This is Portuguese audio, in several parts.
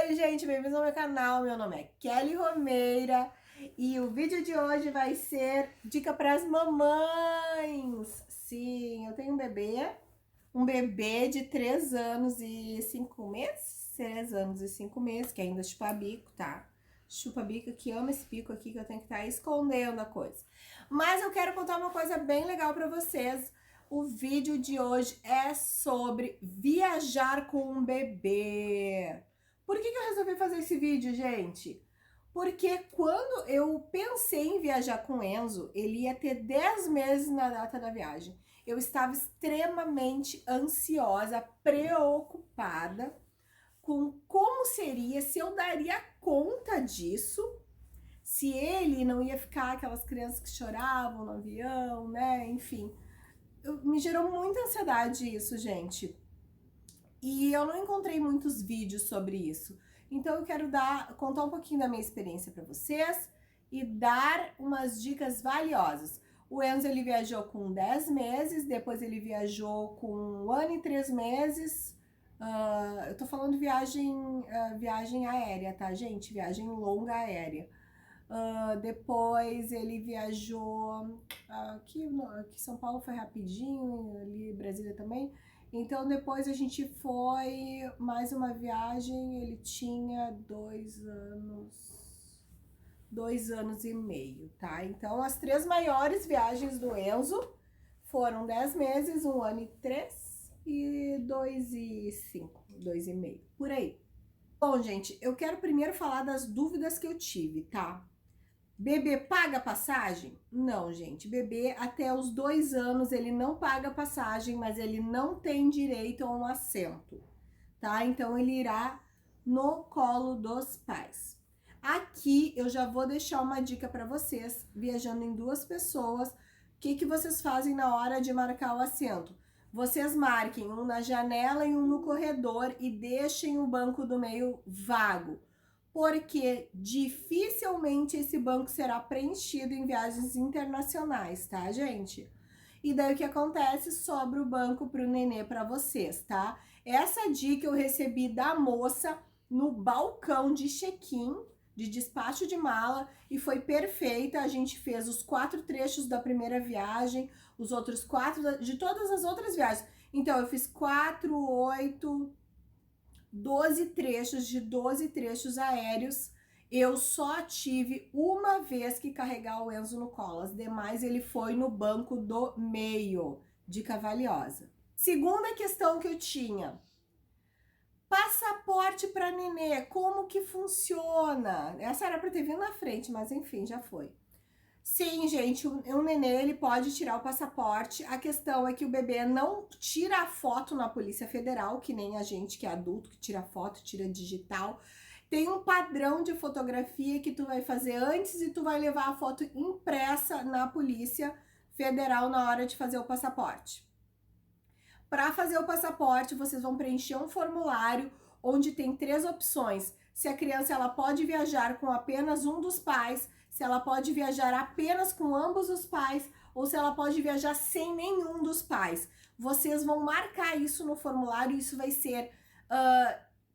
Oi, gente, bem-vindos ao meu canal. Meu nome é Kelly Romeira e o vídeo de hoje vai ser dica para as mamães. Sim, eu tenho um bebê de 3 anos e 5 meses, 3 anos e 5 meses, que ainda chupa bico, tá? Chupa bico, que ama esse bico aqui, que eu tenho que estar escondendo a coisa. Mas eu quero contar uma coisa bem legal para vocês. O vídeo de hoje é sobre viajar com um bebê. Por que eu resolvi fazer esse vídeo, gente? Porque quando eu pensei em viajar com o Enzo, ele ia ter 10 meses na data da viagem. Eu estava extremamente ansiosa, preocupada com como seria, se eu daria conta disso, se ele não ia ficar aquelas crianças que choravam no avião, né? Enfim, me gerou muita ansiedade isso, gente. E eu não encontrei muitos vídeos sobre isso. Então eu quero contar um pouquinho da minha experiência para vocês e dar umas dicas valiosas. O Enzo, ele viajou com 10 meses, depois ele viajou com 1 ano e 3 meses. Eu tô falando viagem aérea, tá, gente? Viagem longa aérea. Depois ele viajou aqui em São Paulo foi rapidinho, ali em Brasília também. Então depois a gente foi mais uma viagem, ele tinha 2 anos e meio, tá? Então as 3 maiores viagens do Enzo foram 10 meses, 1 ano e 3 e 2 e 5, 2 e meio, por aí. Bom, gente, eu quero primeiro falar das dúvidas que eu tive, tá? Bebê paga passagem? Não, gente. Bebê até os 2 anos ele não paga passagem, mas ele não tem direito a um assento, tá? Então ele irá no colo dos pais. Aqui eu já vou deixar uma dica para vocês, viajando em 2 pessoas, o que vocês fazem na hora de marcar o assento? Vocês marquem um na janela e um no corredor e deixem o banco do meio vago, porque dificilmente esse banco será preenchido em viagens internacionais, tá, gente? E daí o que acontece? Sobra o banco pro nenê para vocês, tá? Essa dica eu recebi da moça no balcão de check-in, de despacho de mala, e foi perfeita. A gente fez os 4 trechos da primeira viagem, os outros 4 de todas as outras viagens. Então eu fiz 4, 8, 12 trechos, de 12 trechos aéreos. Eu só tive uma vez que carregar o Enzo no colo, as demais ele foi no banco do meio. Dica valiosa. Segunda questão que eu tinha: passaporte para nenê, como que funciona? Essa era para ter vindo na frente, mas enfim, já foi. Sim, gente, um nenê ele pode tirar o passaporte. A questão é que o bebê não tira a foto na Polícia Federal, que nem a gente que é adulto, que tira foto, tira digital. Tem um padrão de fotografia que tu vai fazer antes e tu vai levar a foto impressa na Polícia Federal na hora de fazer o passaporte. Para fazer o passaporte, vocês vão preencher um formulário onde tem 3 opções. Se a criança ela pode viajar com apenas um dos pais, se ela pode viajar apenas com ambos os pais ou se ela pode viajar sem nenhum dos pais. Vocês vão marcar isso no formulário e isso vai ser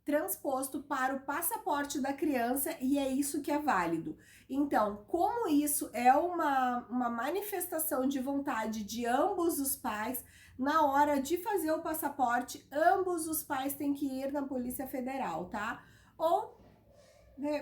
transposto para o passaporte da criança e é isso que é válido. Então, como isso é uma manifestação de vontade de ambos os pais, na hora de fazer o passaporte, ambos os pais têm que ir na Polícia Federal, tá? Ou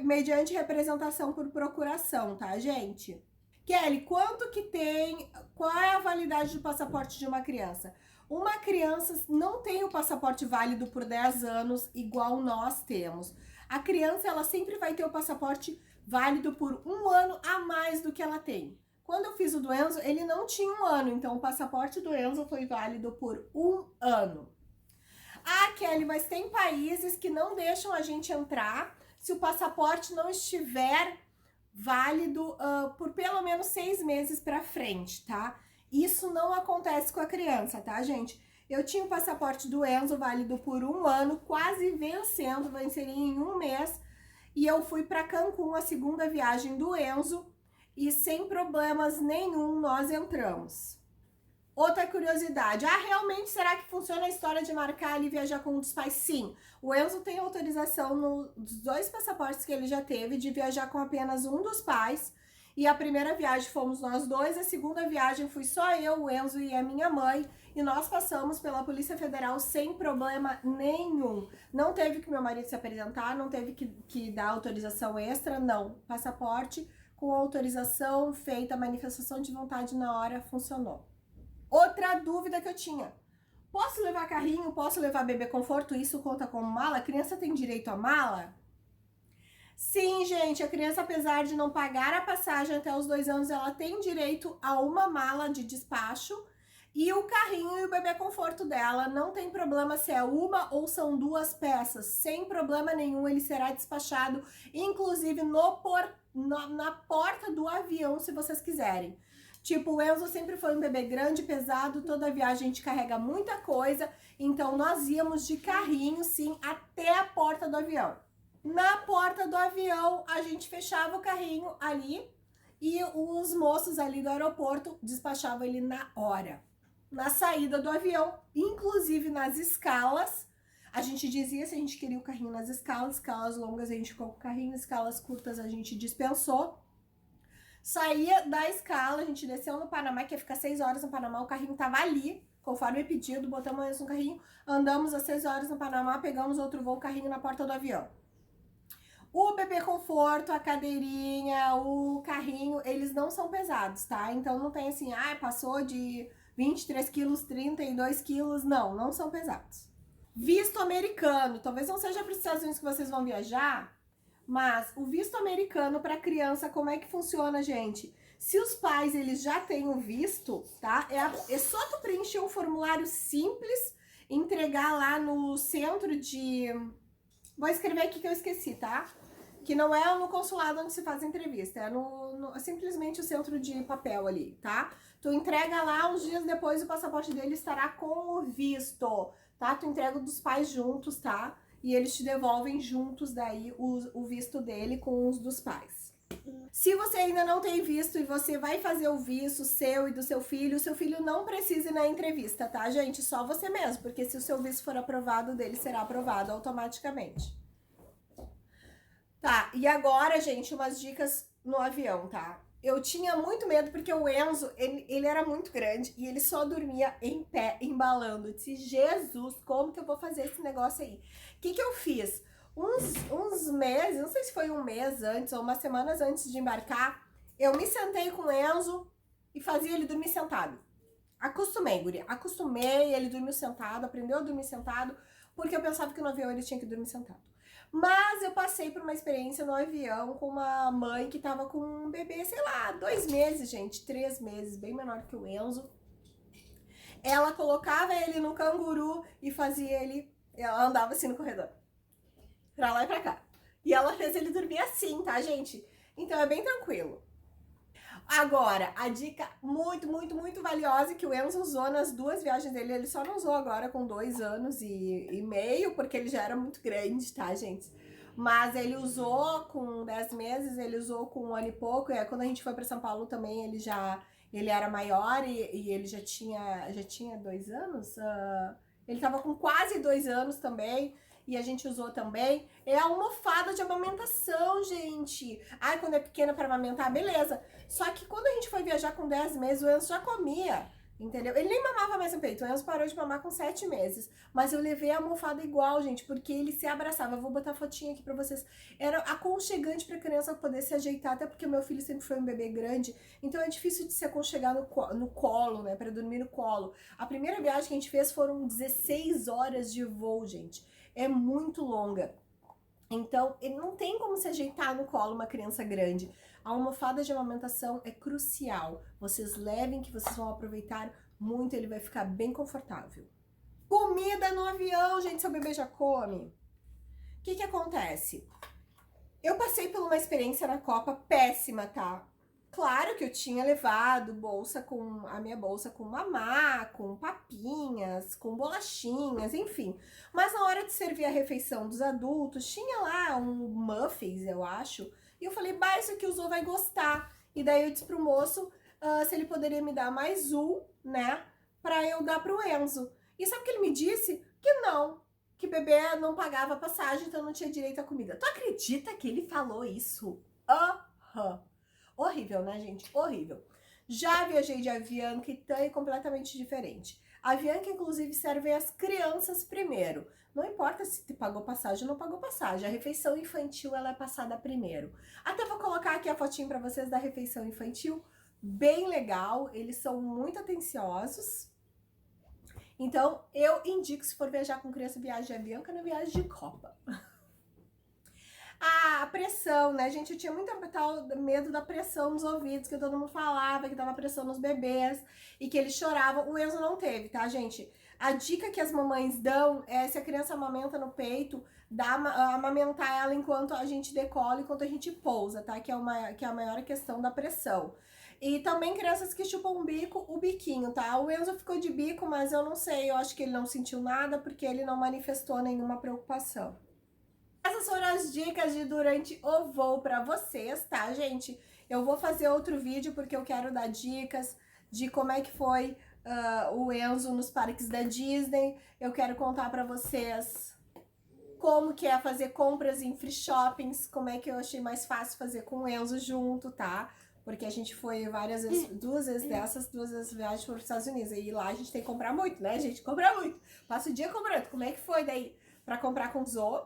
mediante representação por procuração, tá, gente? Kelly, quanto que tem, qual é a validade do passaporte de uma criança? Uma criança não tem o passaporte válido por 10 anos igual nós temos. A criança, ela sempre vai ter o passaporte válido por 1 ano a mais do que ela tem. Quando eu fiz o do Enzo, ele não tinha 1 ano, então o passaporte do Enzo foi válido por 1 ano. Ah, Kelly, mas tem países que não deixam a gente entrar se o passaporte não estiver válido por pelo menos 6 meses para frente, tá? Isso não acontece com a criança, tá, gente? Eu tinha o passaporte do Enzo válido por 1 ano, quase vencendo, venceria em 1 mês, e eu fui para Cancún, a segunda viagem do Enzo, e sem problemas nenhum nós entramos. Outra curiosidade, realmente será que funciona a história de marcar ali e viajar com um dos pais? Sim, o Enzo tem autorização nos 2 passaportes que ele já teve de viajar com apenas um dos pais. E a primeira viagem fomos nós dois, a segunda viagem fui só eu, o Enzo e a minha mãe. E nós passamos pela Polícia Federal sem problema nenhum. Não teve que meu marido se apresentar, não teve que dar autorização extra, não. Passaporte com autorização feita, manifestação de vontade na hora, funcionou. Outra dúvida que eu tinha. Posso levar carrinho? Posso levar bebê conforto? Isso conta como mala? A criança tem direito a mala? Sim, gente, a criança, apesar de não pagar a passagem até os 2 anos, ela tem direito a uma mala de despacho. E o carrinho e o bebê conforto dela, não tem problema se é uma ou são 2 peças. Sem problema nenhum, ele será despachado, inclusive na porta do avião, se vocês quiserem. Tipo, o Enzo sempre foi um bebê grande, pesado, toda viagem a gente carrega muita coisa, então nós íamos de carrinho, sim, até a porta do avião. Na porta do avião, a gente fechava o carrinho ali e os moços ali do aeroporto despachavam ele na hora. Na saída do avião, inclusive nas escalas, a gente dizia se a gente queria o carrinho nas escalas longas a gente ficou com o carrinho, escalas curtas a gente dispensou. Saía da escala, a gente desceu no Panamá, que ia ficar 6 horas no Panamá, o carrinho tava ali, conforme pedido, botamos isso no carrinho, andamos às 6 horas no Panamá, pegamos outro voo, carrinho na porta do avião. O bebê conforto, a cadeirinha, o carrinho, eles não são pesados, tá? Então não tem assim, passou de 23 quilos, 32 quilos, não são pesados. Visto americano, talvez não seja para os Estados Unidos que vocês vão viajar, mas o visto americano para criança, como é que funciona, gente? Se os pais, eles já têm o visto, tá? É só tu preencher um formulário simples, entregar lá no centro de... Vou escrever aqui que eu esqueci, tá? Que não é no consulado onde se faz a entrevista, é simplesmente o centro de papel ali, tá? Tu entrega lá, uns dias depois o passaporte dele estará com o visto, tá? Tu entrega dos pais juntos, tá? E eles te devolvem juntos daí o visto dele com os dos pais. Se você ainda não tem visto e você vai fazer o visto seu e do seu filho não precisa ir na entrevista, tá, gente? Só você mesmo, porque se o seu visto for aprovado, o dele será aprovado automaticamente. Tá, e agora, gente, umas dicas no avião, tá? Eu tinha muito medo porque o Enzo, ele era muito grande e ele só dormia em pé, embalando. Eu disse, Jesus, como que eu vou fazer esse negócio aí? O que eu fiz? Uns meses, não sei se foi um mês antes ou umas semanas antes de embarcar, eu me sentei com o Enzo e fazia ele dormir sentado. Acostumei, guria. Acostumei, ele dormiu sentado, aprendeu a dormir sentado, porque eu pensava que no avião ele tinha que dormir sentado. Mas eu passei por uma experiência no avião com uma mãe que tava com um bebê, sei lá, 2 meses, gente, 3 meses, bem menor que o Enzo. Ela colocava ele no canguru e fazia ele... Ela andava assim no corredor, pra lá e pra cá. E ela fez ele dormir assim, tá, gente? Então é bem tranquilo. Agora, a dica muito valiosa que o Enzo usou nas 2 viagens dele, ele só não usou agora com 2 anos e meio, porque ele já era muito grande, tá, gente? Mas ele usou com 10 meses, ele usou com 1 ano e pouco, e aí quando a gente foi pra São Paulo também, ele era maior e ele já tinha 2 anos? Ele tava com quase 2 anos também, e a gente usou também. É a almofada de amamentação, gente. Quando é pequena para amamentar, beleza. Só que quando a gente foi viajar com 10 meses, o Enzo já comia, entendeu? Ele nem mamava mais no peito, o Enzo parou de mamar com 7 meses. Mas eu levei a almofada igual, gente, porque ele se abraçava. Eu vou botar fotinha aqui pra vocês. Era aconchegante pra criança poder se ajeitar, até porque o meu filho sempre foi um bebê grande. Então é difícil de se aconchegar no colo, né, pra dormir no colo. A primeira viagem que a gente fez foram 16 horas de voo, gente. É muito longa. Então, ele não tem como se ajeitar no colo uma criança grande. A almofada de amamentação é crucial. Vocês levem que vocês vão aproveitar muito, ele vai ficar bem confortável. Comida no avião, gente, seu bebê já come. O que acontece? Eu passei por uma experiência na Copa péssima, tá? Claro que eu tinha levado a minha bolsa com mamá, com papinhas, com bolachinhas, enfim. Mas na hora de servir a refeição dos adultos, tinha lá um muffins, eu acho. E eu falei, isso aqui o Zô vai gostar. E daí eu disse pro moço se ele poderia me dar mais um, né? para eu dar pro Enzo. E sabe o que ele me disse? Que não, que bebê não pagava passagem, então não tinha direito à comida. Tu acredita que ele falou isso? Aham. Horrível, né, gente? Horrível. Já viajei de Avianca e TAM é completamente diferente. A Avianca, inclusive, serve as crianças primeiro. Não importa se te pagou passagem ou não pagou passagem. A refeição infantil, ela é passada primeiro. Até vou colocar aqui a fotinho para vocês da refeição infantil. Bem legal. Eles são muito atenciosos. Então, eu indico, se for viajar com criança, viagem de Avianca, não viagem de Copa. A pressão, né, gente? Eu tinha muito medo da pressão nos ouvidos, que todo mundo falava que dava pressão nos bebês e que eles choravam. O Enzo não teve, tá, gente? A dica que as mamães dão é, se a criança amamenta no peito, amamentar ela enquanto a gente decola, enquanto a gente pousa, tá? Que é a maior questão da pressão. E também crianças que chupam o bico, o biquinho, tá? O Enzo ficou de bico, mas eu não sei, eu acho que ele não sentiu nada porque ele não manifestou nenhuma preocupação. Essas foram as dicas de durante o voo para vocês, tá, gente? Eu vou fazer outro vídeo porque eu quero dar dicas de como é que foi o Enzo nos parques da Disney. Eu quero contar para vocês como que é fazer compras em free shoppings, como é que eu achei mais fácil fazer com o Enzo junto, tá? Porque a gente foi várias vezes, duas vezes viagem para os Estados Unidos. E lá a gente tem que comprar muito, né, gente? Comprar muito. Passa o dia comprando. Como é que foi daí para comprar com o Zoe?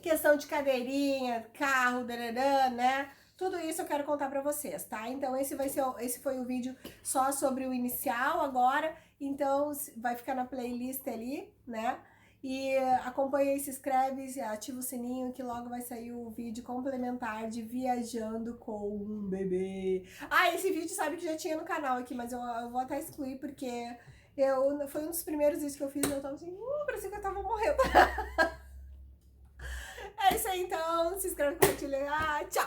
Questão de cadeirinha, carro, dararã, né? Tudo isso eu quero contar pra vocês, tá? Então esse foi o vídeo só sobre o inicial agora, então vai ficar na playlist ali, né? E acompanha aí, se inscreve, ativa o sininho que logo vai sair o vídeo complementar de viajando com um bebê. Ah, esse vídeo sabe que já tinha no canal aqui, mas eu vou até excluir porque foi um dos primeiros vídeos que eu fiz e eu tava assim, parecia que eu tava morrendo. É isso aí então, se inscreve, compartilha. Ah, tchau!